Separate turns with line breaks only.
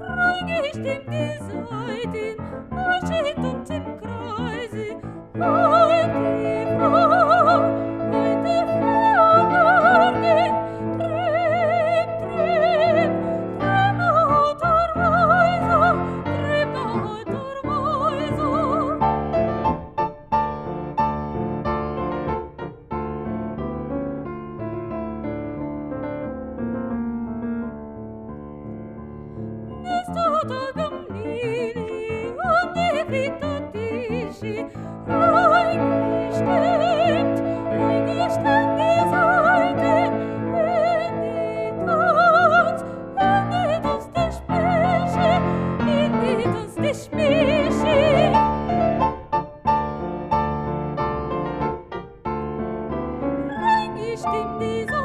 Reingestimmt die Saiten, steht uns im Kreise. Heut die Frau, heute Morgen, träum lauter Weise, Stato Gamnili und die Vitotisci, eingestimmt die Saiten, endet uns die Spesche, endet uns die Spesche. Eingestimmt die Saiten,